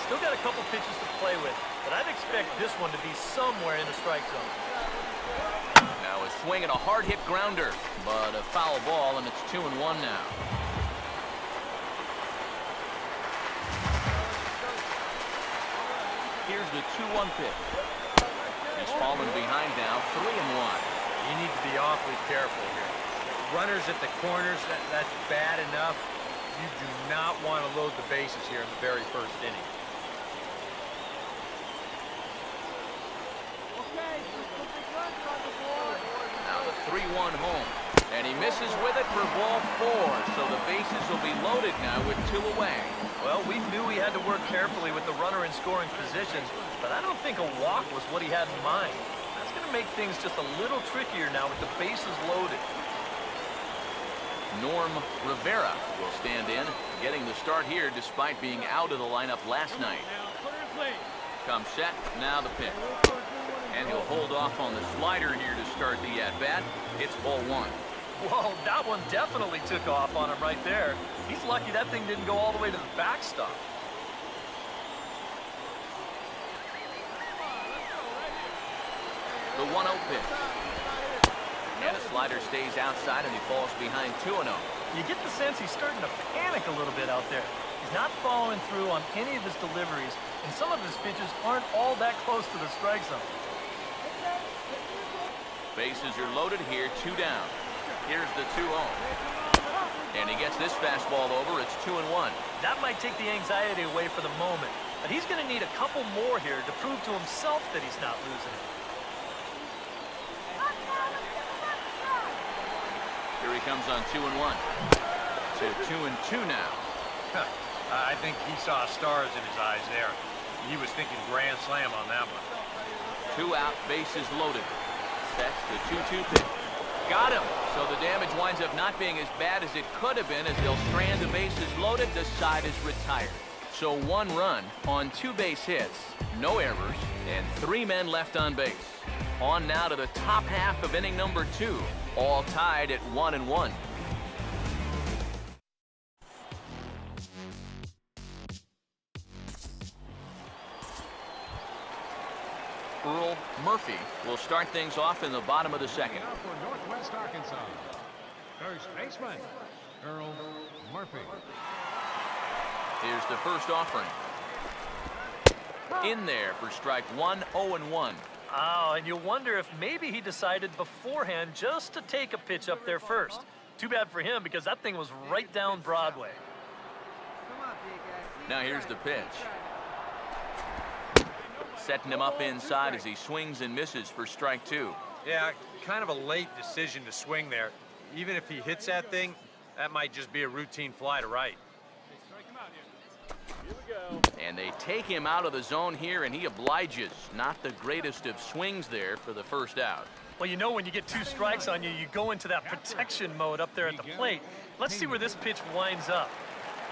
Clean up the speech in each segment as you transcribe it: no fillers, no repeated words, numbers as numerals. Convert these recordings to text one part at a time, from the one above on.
still got a couple pitches to play with, but I'd expect this one to be somewhere in the strike zone. Now a swing and a hard-hit grounder, but a foul ball, and it's 2-1 now. Here's the 2-1 pitch. He's fallen behind now, 3-1. You need to be awfully careful here. Runners at the corners, that's bad enough. You do not want to load the bases here in the very first inning. Now the 3-1 home. And he misses with it for ball 4. So the bases will be loaded now with 2 away. Well, we knew he had to work carefully with the runner in scoring positions, but I don't think a walk was what he had in mind. That's going to make things just a little trickier now with the bases loaded. Norm Rivera will stand in, getting the start here despite being out of the lineup last night. Comes set, now the pitch. And he'll hold off on the slider here to start the at-bat. It's ball 1. Whoa, that one definitely took off on him right there. He's lucky that thing didn't go all the way to the backstop. The 1-0 pitch. And a slider stays outside, and he falls behind 2-0. You get the sense he's starting to panic a little bit out there. He's not following through on any of his deliveries, and some of his pitches aren't all that close to the strike zone. Bases are loaded here, 2 down. Here's the 2-0. And he gets this fastball over. It's 2-1. That might take the anxiety away for the moment, but he's going to need a couple more here to prove to himself that he's not losing it. Here he comes on 2-1. To 2-2 now. I think he saw stars in his eyes there. He was thinking grand slam on that one. 2 out, bases loaded. That's the 2-2 pitch. Got him. So the damage winds up not being as bad as it could have been as they'll strand the bases loaded. The side is retired. So 1 run on 2 base hits, no errors, and 3 men left on base. On now to the top half of inning number 2, all tied at 1-1. Earl Murphy will start things off in the bottom of the second. Now for Northwest Arkansas, first baseman, Earl Murphy. Here's the first offering. In there for strike 1, 0-1. Oh, and you wonder if maybe he decided beforehand just to take a pitch up there first. Too bad for him because that thing was right down Broadway. Now here's the pitch. Setting him up inside as he swings and misses for strike 2. Yeah, kind of a late decision to swing there. Even if he hits that thing, that might just be a routine fly to right. And they take him out of the zone here, and he obliges. Not the greatest of swings there for the first out. Well, you know when you get 2 strikes on you, you go into that protection mode up there at the plate. Let's see where this pitch winds up.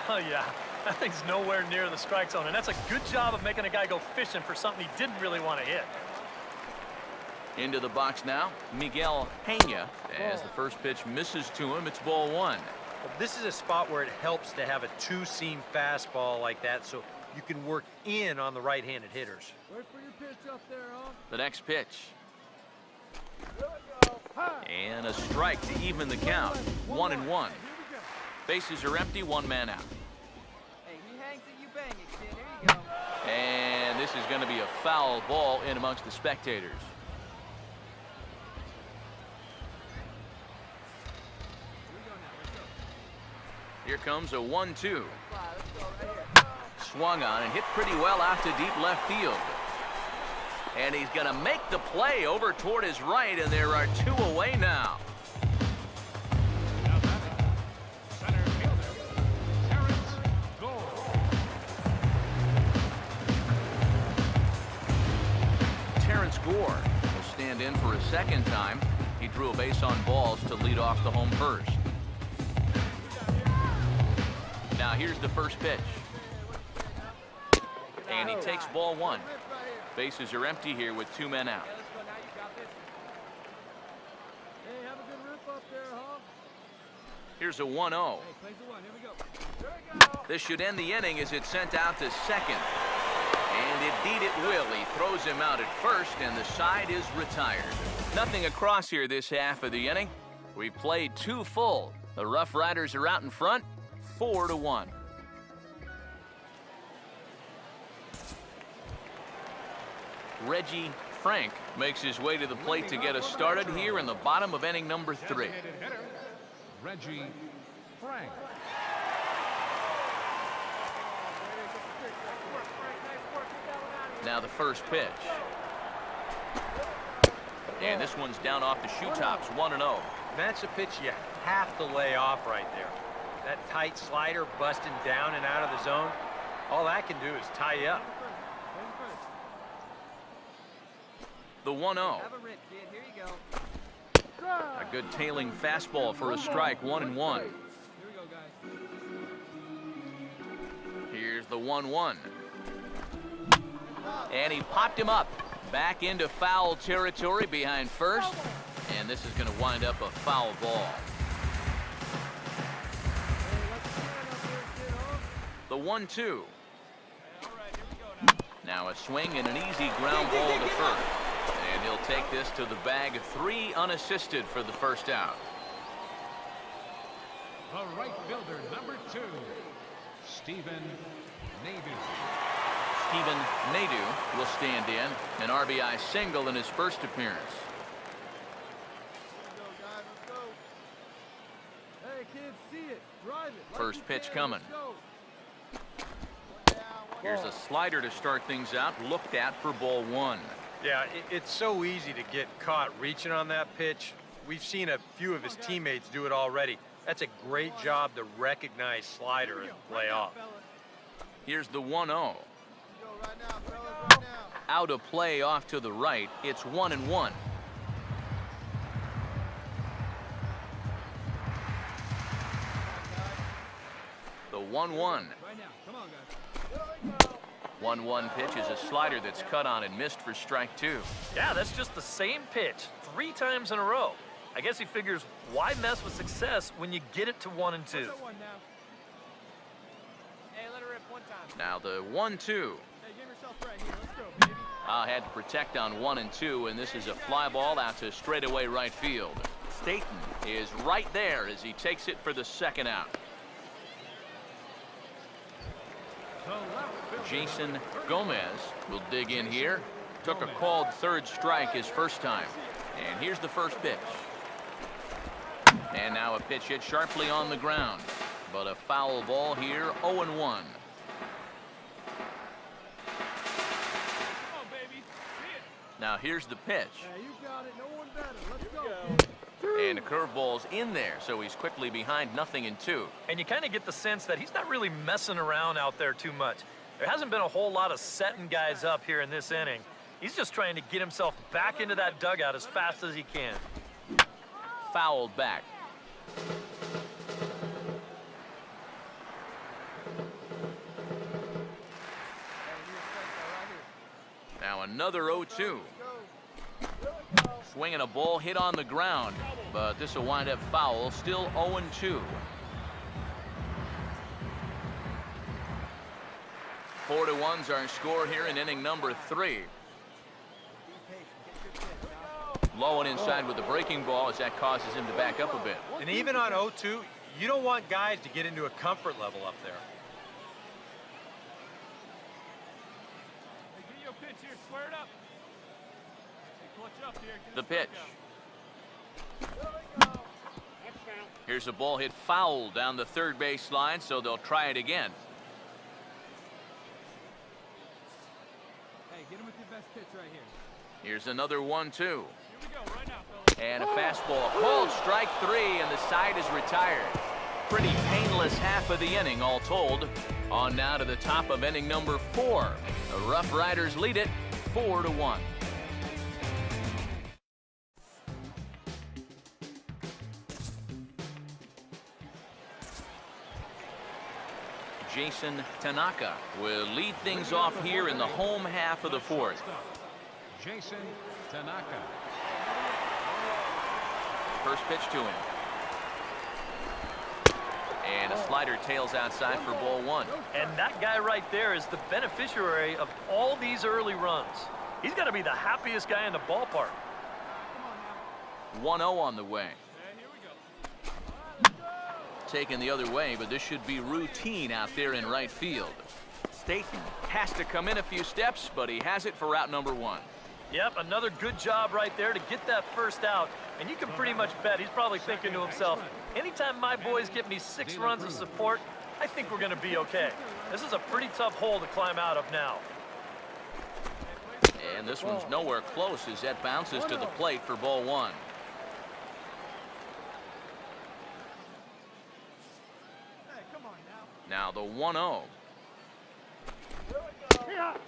Oh, yeah. That thing's nowhere near the strike zone, and that's a good job of making a guy go fishing for something he didn't really want to hit. Into the box now, Miguel Pena. As the first pitch misses to him, it's ball 1. Well, this is a spot where it helps to have a 2-seam fastball like that so you can work in on the right-handed hitters. Wait for your pitch up there, huh? The next pitch. And a strike to even the count. 1-1. Bases are empty, 1 man out. And this is going to be a foul ball in amongst the spectators. Here comes a 1-2. Swung on and hit pretty well out to deep left field. And he's going to make the play over toward his right, and there are 2 away now. Center fielder, Terrence Gore will stand in for a second time. He drew a base on balls to lead off the home first. Now here's the first pitch. And he takes ball 1. Bases are empty here with 2 men out. Here's a 1-0. This should end the inning as it's sent out to second. And indeed it will. He throws him out at first, and the side is retired. Nothing across here this half of the inning. We've played 2 full. The Rough Riders are out in front, 4-1. Reggie Frank makes his way to the plate to get us started here in the bottom of inning number 3. Reggie Frank. Now the first pitch. And this one's down off the shoe tops, 1-0. That's a pitch you have to lay off right there. That tight slider busting down and out of the zone, all that can do is tie you up. The 1-0. A good tailing fastball for a strike, 1-1. Here's the 1-1. And he popped him up back into foul territory behind first. And this is going to wind up a foul ball. The 1-2. Now a swing and an easy ground ball to first. And he'll take this to the bag, 3 unassisted for the first out. The right fielder, number 2, Stephen Nadeau. Stephen Nadeau will stand in, an RBI single in his first appearance. First pitch coming. Here's a slider to start things out, looked at for ball 1. Yeah, it's so easy to get caught reaching on that pitch. We've seen a few of his teammates do it already. That's a great job to recognize slider and play off. Here's the 1-0. Out of play off to the right. It's 1-1. The 1-1. 1-1 pitch is a slider that's cut on and missed for strike 2. Yeah, that's just the same pitch 3 times in a row. I guess he figures, why mess with success when you get it to 1 and 2? Now the 1-2. Had to protect on 1 and 2, and this is a fly ball out to straightaway right field. Staten is right there as he takes it for the second out. Jason Gomez will dig in here. Took a called third strike his first time. And here's the first pitch. And now a pitch hit sharply on the ground. But a foul ball here, 0-1. Now here's the pitch. And the curveball's in there, so he's quickly behind 0-2. And you kind of get the sense that he's not really messing around out there too much. There hasn't been a whole lot of setting guys up here in this inning. He's just trying to get himself back into that dugout as fast as he can. Fouled back. Now another 0-2. Swinging a ball hit on the ground, but this will wind up foul, still 0-2. 4-1's our score here in inning number 3. Low and inside with the breaking ball as that causes him to back up a bit. And even on 0-2, you don't want guys to get into a comfort level up there. The pitch. Here's a ball hit foul down the third base line, so they'll try it again. Hey, get him with your best pitch right here. Here's another 1-2. Here we go, right now, fellas. And a fastball called strike 3, and the side is retired. Pretty painless half of the inning, all told. On now to the top of inning number 4. The Rough Riders lead it 4-1. Jason Tanaka will lead things off here in the home half of the 4th. Jason Tanaka. First pitch to him. And a slider tails outside for ball one. And that guy right there is the beneficiary of all these early runs. He's got to be the happiest guy in the ballpark. 1-0 on the way. Taken the other way, but this should be routine out there in right field. Staten has to come in a few steps, but he has it for route number one. Yep, another good job right there to get that first out. And you can pretty much bet he's probably thinking to himself, anytime my boys get me 6 runs of support, I think we're going to be okay. This is a pretty tough hole to climb out of now. And this one's nowhere close as that bounces to the plate for ball one. Now the 1-0.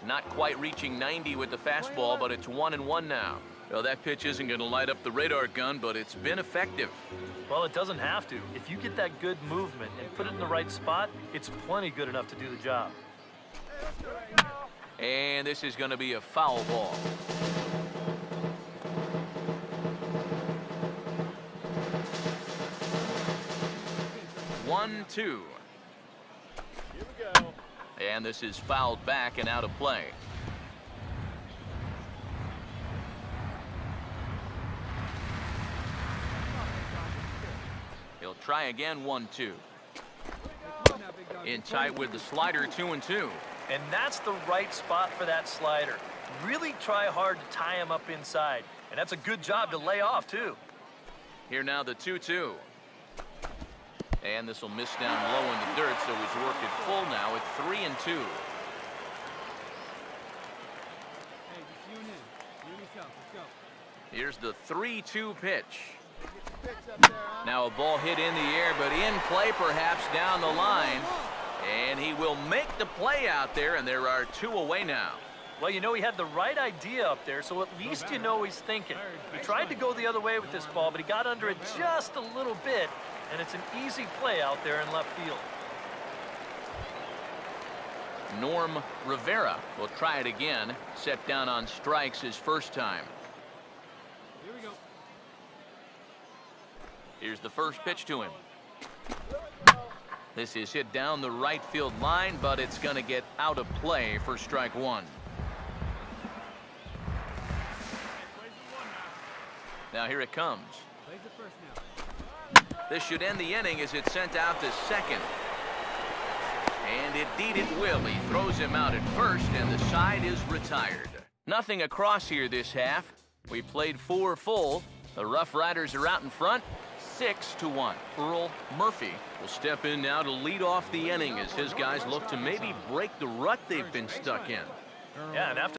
Not quite reaching 90 with the fastball, but it's 1-1 now. Well, that pitch isn't going to light up the radar gun, but it's been effective. Well, it doesn't have to. If you get that good movement and put it in the right spot, it's plenty good enough to do the job. And this is going to be a foul ball. One, two. And this is fouled back and out of play. He'll try again, 1-2. In tight with the slider, 2-2. And that's the right spot for that slider. Really try hard to tie him up inside. And that's a good job to lay off, too. Here now the 2-2. And this will miss down low in the dirt, so he's worked it full now at 3-2. Hey, just tune in. Tune yourself. Let's go. Here's the 3-2 pitch. Now a ball hit in the air, but in play perhaps down the line. And he will make the play out there, and there are 2 away now. Well, you know, he had the right idea up there, so at least you know he's thinking. He tried to go the other way with this ball, but he got under it just a little bit, and it's an easy play out there in left field. Norm Rivera will try it again. Set down on strikes his first time. Here we go. Here's the first pitch to him. This is hit down the right field line, but it's going to get out of play for strike one. Now here it comes. Plays it first now. This should end the inning as it's sent out to second. And indeed it will. He throws him out at first, and the side is retired. Nothing across here this half. We played 4 full. The Rough Riders are out in front, 6-1. Earl Murphy will step in now to lead off the inning as his guys look to maybe break the rut they've been stuck in. Yeah, and after